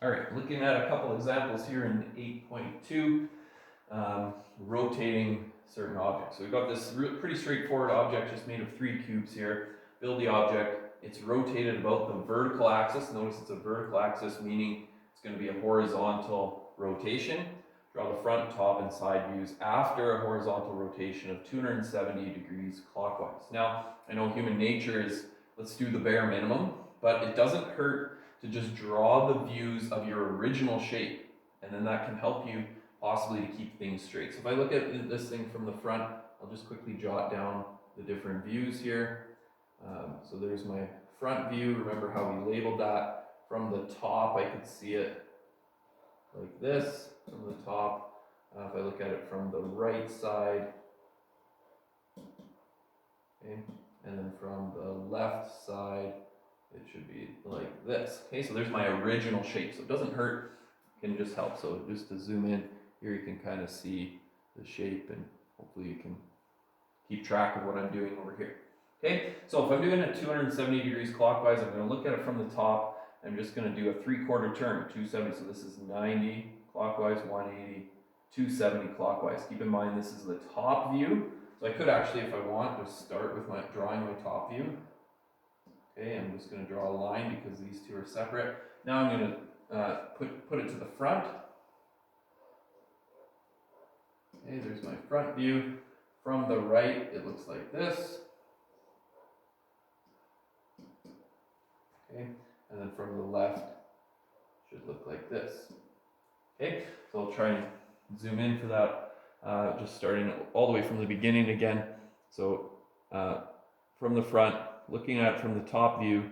All right, looking at a couple examples here in 8.2, rotating certain objects. So we've got this pretty straightforward object just made of 3 cubes here. Build the object, it's rotated about the vertical axis. Notice it's a vertical axis, meaning it's going to be a horizontal rotation. Draw the front, top, and side views after a horizontal rotation of 270 degrees clockwise. Now, I know human nature is, let's do the bare minimum, but it doesn't hurt to just draw the views of your original shape, and then that can help you possibly to keep things straight. So if I look at this thing from the front, I'll just quickly jot down the different views here. So there's my front view. Remember how we labeled that. From the top, I could see it like this, from the top. If I look at it from the right side, okay, and then from the left side, it should be like this. Okay, so there's my original shape. So it doesn't hurt, it can just help. So just to zoom in, here you can kind of see the shape, and hopefully you can keep track of what I'm doing over here. Okay, so if I'm doing it 270 degrees clockwise, I'm going to look at it from the top. I'm just going to do a 3/4 turn, 270. So this is 90 clockwise, 180, 270 clockwise. Keep in mind this is the top view. So I could actually, if I want, just start with drawing my top view. Okay, I'm just going to draw a line because these two are separate. Now I'm going to put it to the front. Okay, there's my front view. From the right, it looks like this. Okay, and then from the left, it should look like this. Okay, so I'll try and zoom in for that, just starting all the way from the beginning again. So from the front, looking at it from the top view,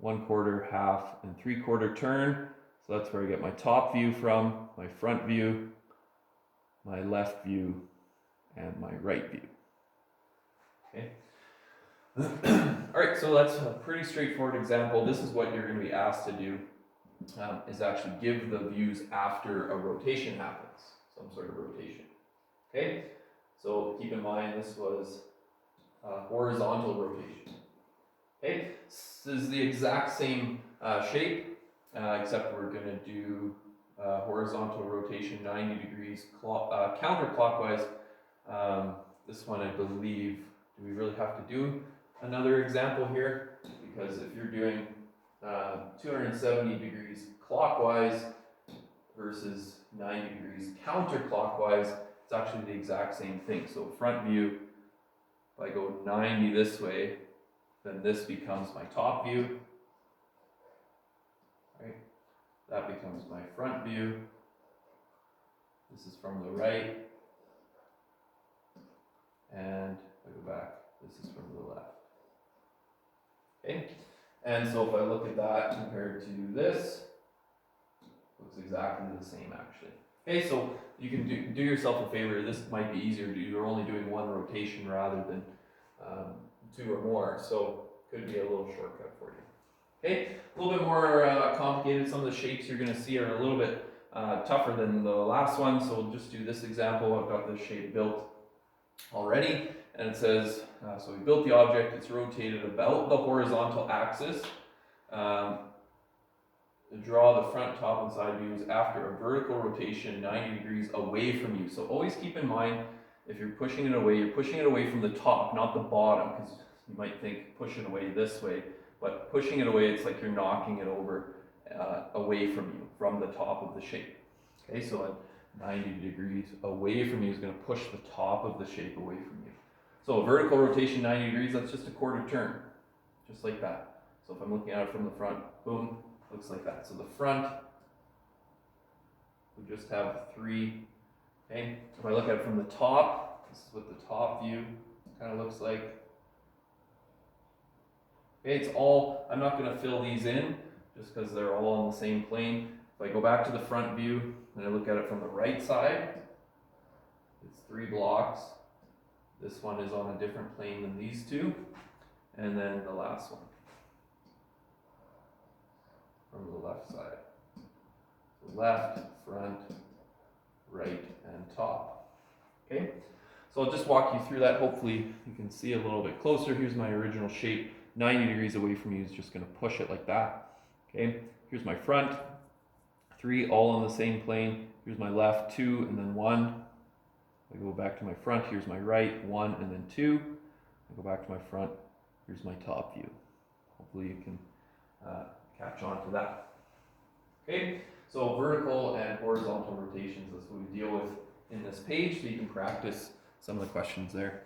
1/4, half, and 3/4 turn. So that's where I get my top view from, my front view, my left view, and my right view. Okay. All right, so that's a pretty straightforward example. This is what you're going to be asked to do, is actually give the views after a rotation happens, some sort of rotation. Okay, so keep in mind this was a horizontal rotation. Okay, this is the exact same shape, except we're going to do horizontal rotation 90 degrees counterclockwise. This one, I believe, do we really have to do another example here? Because if you're doing 270 degrees clockwise versus 90 degrees counterclockwise, it's actually the exact same thing. So front view, if I go 90 this way, then this becomes my top view. Right? That becomes my front view. This is from the right. And if I go back, this is from the left. Okay? And so if I look at that compared to this, it looks exactly the same actually. Okay, so you can do yourself a favor. This might be easier to do. You're only doing one rotation rather than 2 or more, so could be a little shortcut for you. Okay, a little bit more complicated. Some of the shapes you're going to see are a little bit tougher than the last one, so we'll just do this example. I've got this shape built already, and it says, so we built the object, it's rotated about the horizontal axis. Draw the front, top, and side views after a vertical rotation 90 degrees away from you. So always keep in mind, if you're pushing it away, you're pushing it away from the top, not the bottom, because you might think push it away this way, but pushing it away, it's like you're knocking it over away from you, from the top of the shape. Okay, so at 90 degrees away from you is going to push the top of the shape away from you. So a vertical rotation 90 degrees, that's just a 1/4 turn, just like that. So if I'm looking at it from the front, boom, looks like that. So the front, we just have 3. Okay, if I look at it from the top, this is what the top view kind of looks like. Okay, it's all, I'm not going to fill these in just because they're all on the same plane. If I go back to the front view and I look at it from the right side, it's 3 blocks. This one is on a different plane than these two. And then the last one from the left side. So left, front, right, and top. Okay, so I'll just walk you through that. Hopefully you can see a little bit closer. Here's my original shape. 90 degrees away from you is just going to push it like that. Okay, here's my front. 3 all on the same plane. Here's my left, 2, and then 1. I go back to my front, here's my right, 1, and then 2. I go back to my front, here's my top view. Hopefully you can catch on to that. Okay, so vertical and horizontal rotations, that's what we deal with in this page, so you can practice some of the questions there.